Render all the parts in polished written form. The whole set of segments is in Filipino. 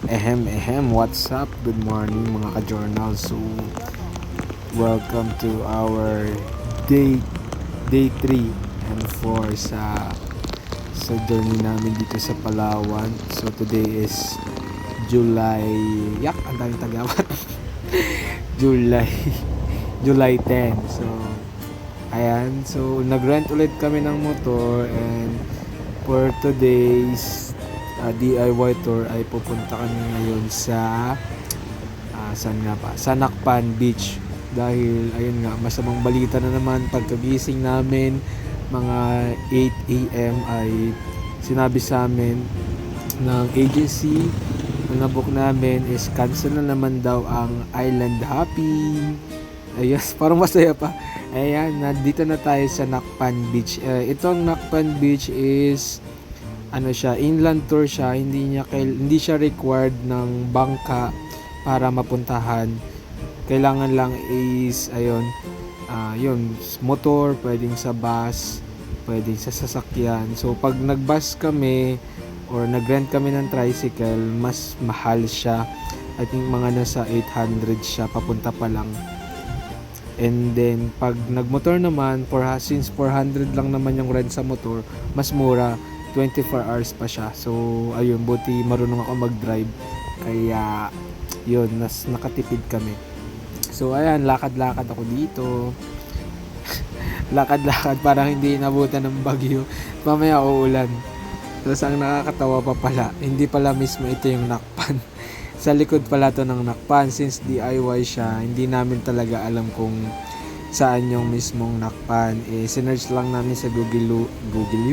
What's up? Good morning mga ka-journal. So, welcome to our day 3 and 4 sa journey namin dito sa Palawan. So, today is July, ang daming tagawat. July July 10. So, ayan. So, nag-rent ulit kami ng motor, and for today's DIY tour ay pupunta kami ngayon sa sa Nakpan Beach, dahil ayun nga, masamang balita na naman. Pagkagising namin mga 8 a.m. ay sinabi sa amin ng agency na nabook namin is cancel na naman daw ang island hopping. Ayos, parang masaya pa. Ayan, nandito na tayo sa Nakpan Beach. Itong Nakpan Beach is inland tour siya. Hindi siya required ng bangka para mapuntahan. Kailangan lang is motor, pwedeng sa bus, pwedeng sa sasakyan. So pag nag-bus kami or nag-rent kami ng tricycle, mas mahal siya. I think mga nasa 800 siya papunta pa lang. And then pag nagmotor naman, since 400 lang naman yung rent sa motor, mas mura, 24 hours pa siya. So ayun, buti marunong ako mag-drive, kaya yun, nakatipid kami. So ayan, lakad-lakad ako dito. Lakad-lakad, parang hindi inabutan ng bagyo. Mamaya uulan. Tapos ang nakakatawa pa pala, hindi pala mismo ito yung Nakpan. Sa likod pala to ng Nakpan. Since DIY siya, hindi namin talaga alam kung saan yung mismong Nakpan. Sinearch lang namin sa Google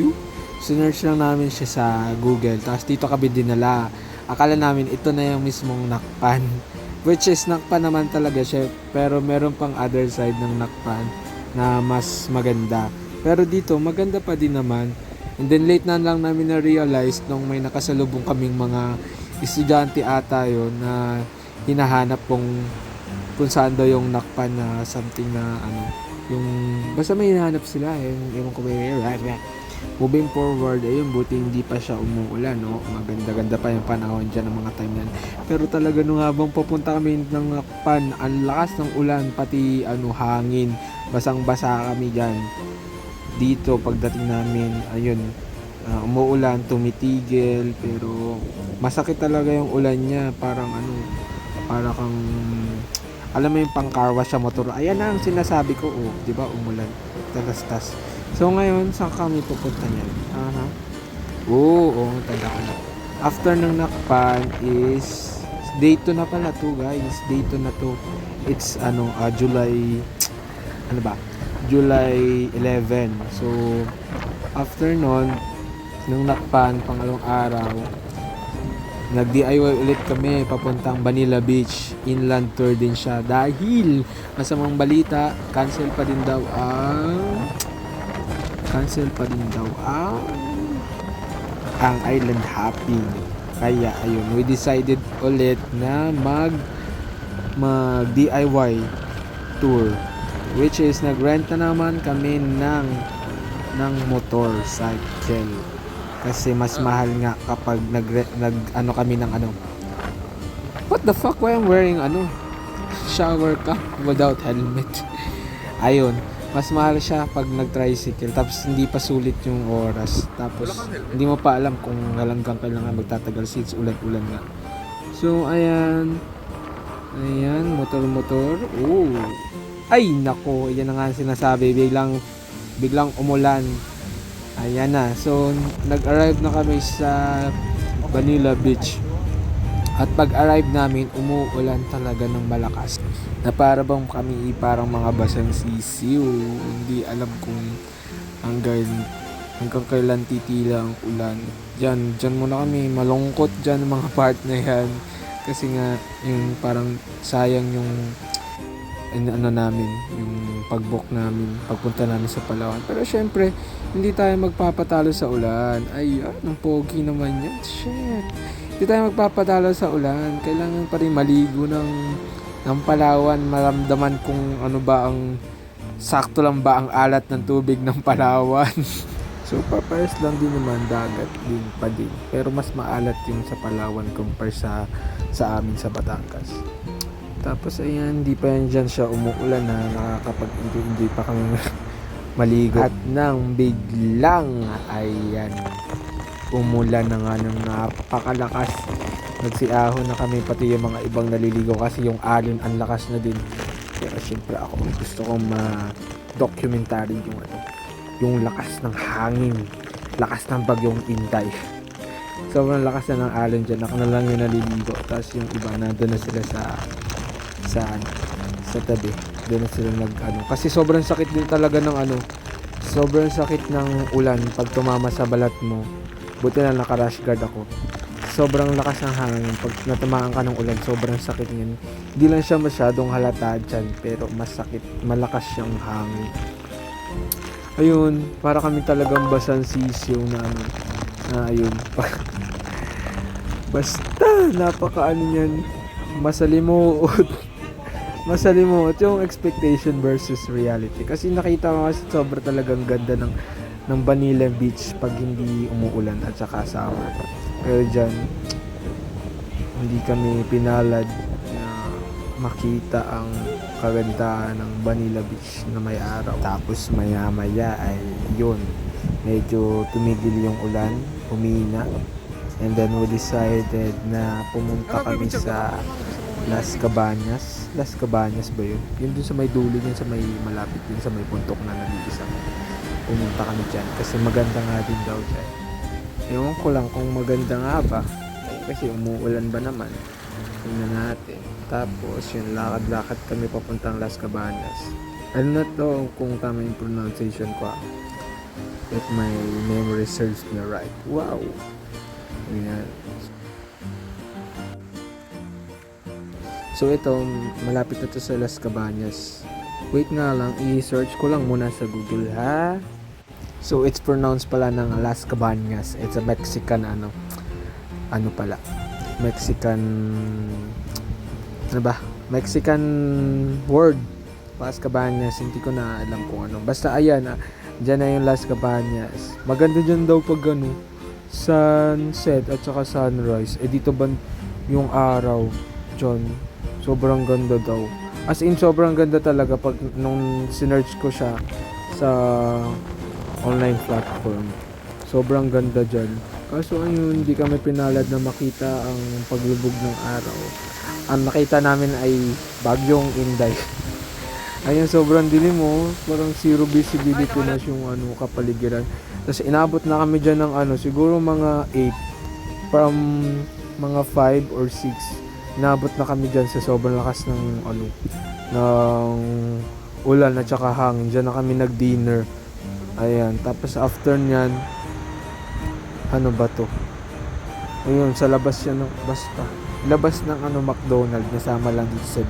U? Sinearch lang namin siya sa Google. Tapos dito kami dinala. Akala namin ito na yung mismong Nakpan. Which is Nakpan naman talaga siya. Pero meron pang other side ng Nakpan na mas maganda. Pero dito, maganda pa din naman. And then late na lang namin na-realize nung may nakasalubong kaming mga estudyante ata yun na hinahanap kung saan daw yung Nakpan na something na yung basta may hinahanap sila, yung ko moving forward. Ayun, buti hindi pa siya umuulan, no? Maganda-ganda pa yung panahon dyan ng mga time yan. Pero talaga nung habang papunta kami ng Nakpan, ang lakas ng ulan, pati hangin, basang-basa kami dyan. Dito pagdating namin, ayun, umuulan, tumitigil, pero masakit talaga yung ulan niya. Parang kang alam mo yung pang-carwash sa motor. Ayan na ang sinasabi ko, di ba, umulan, talastas. So ngayon, saan kami pupunta niyan? Tanda ko na. After ng Nakpan is day 2 na pala to, guys. Day 2 na to. It's July 11. So after nun, nung Nakpan, pangalawang araw, nag-DIY ulit kami papuntang Manila Beach. Inland tour din siya, dahil masamang balita, cancel pa din daw ang island hopping. Kaya ayun, we decided ulit na mag DIY tour, which is nagrent na naman kami ng motorcycle, kasi mas mahal nga kapag kami ng what the fuck, why I'm wearing shower cap without helmet. Ayun, mas mahal siya pag nag-tricycle, tapos hindi pa sulit yung oras, tapos hindi mo pa alam kung hanggang kailangan magtatagal since ulan-ulan nga. So ayan, motor. Ay nako, yan na nga sinasabi, biglang umulan. Ayan na. So nag-arrive na kami sa Manila Beach. At pag-arrive namin, umuulan talaga ng malakas. Na parang mga basang sisiw. Hindi alam kung hanggang kailan titila ang ulan. Diyan muna kami, malungkot dyan mga part na yan. Kasi nga, yung parang sayang yung namin, yung pag-book namin, pagpunta namin sa Palawan. Pero syempre, hindi tayo magpapatalo sa ulan. Ay, ang pogi naman yan. Shit. Hindi tayo magpapatalo sa ulan. Kailangan pa rin maligo ng Palawan, maramdaman kung sakto lang ba ang alat ng tubig ng Palawan. So papayas lang din naman, dagat din pa din. Pero mas maalat yung sa Palawan compare sa amin sa Batangas. Tapos ayan, hindi pa yan dyan siya umuulan na nakakapag-enjoy pa kami maligo. At nang biglang, ayan, umulan na nga ng napakalakas. Nagsiahon na kami, pati yung mga ibang naliligo kasi yung alon ang lakas na din. Pero syempre ako gusto kong ma-documentary yung lakas ng hangin, lakas ng bagyong Inday. Sobrang lakas na ng alon dyan. Ako na lang yung naliligo, tapos yung iba nandun na sila sa tabi. Doon na sila kasi sobrang sakit din talaga ng sobrang sakit ng ulan pag tumama sa balat mo. Buti na naka-rash guard ako. Sobrang lakas ng hangin pag natamaan ka ng ulan, sobrang sakit niyan. Hindi lang siya masyadong halata dyan, pero masakit, malakas siyang hangin. Ayun, para kami talagang basang sisiw na ayun. Basta napaka niyan, masalimuot yung expectation versus reality. Kasi nakita ko kasi sobrang talagang ganda ng Banila Beach pag hindi umuulan at saka summer. Pero dyan, hindi kami pinalad na makita ang kagandahan ng Banila Beach na may araw. Tapos maya ay yun, medyo tumigil yung ulan, humina. And then we decided na pumunta kami sa Las Cabañas. Las Cabañas ba yun? Yun dun sa may dulo, yun sa may malapit din sa may puntok na nag-iisang. Pumunta kami dyan kasi maganda nga din daw dyan. Ewan ko lang kung maganda nga ba. Kasi umuulan ba naman. Tingnan natin. Tapos yun, lakad-lakad kami papuntang Las Cabañas. Ano na to kung tama yung pronunciation ko. If my memory serves me right. Wow! Ayan. So ito, malapit na to sa Las Cabañas. Wait nga lang, i-search ko lang muna sa Google ha. So it's pronounced pala ng Las Cabañas. It's a Mexican Mexican Mexican word. Las Cabañas, hindi ko na alam kung ano. Basta ayan, dyan na yung Las Cabañas. Maganda dyan daw pag sunset at saka sunrise. Dito ba yung araw dyan? Sobrang ganda daw. As in, sobrang ganda talaga pag nung sinearch ko siya sa online platform. Sobrang ganda dyan. Kaso ayun, hindi kami pinalad na makita ang paglubog ng araw. Ang nakita namin ay bagyong Inday. Ayun, sobrang dilim parang zero visibility na yung kapaligiran. Tapos inabot na kami dyan ng siguro mga 8 from mga 5 or 6. Inabot na kami dyan sa sobrang lakas ng ng ulan at saka hangin. Dyan na kami nag-dinner. Ayan, tapos after nyan, ano ba to? Ayun, sa labas yan, basta labas ng McDonald's, nasama lang dito sa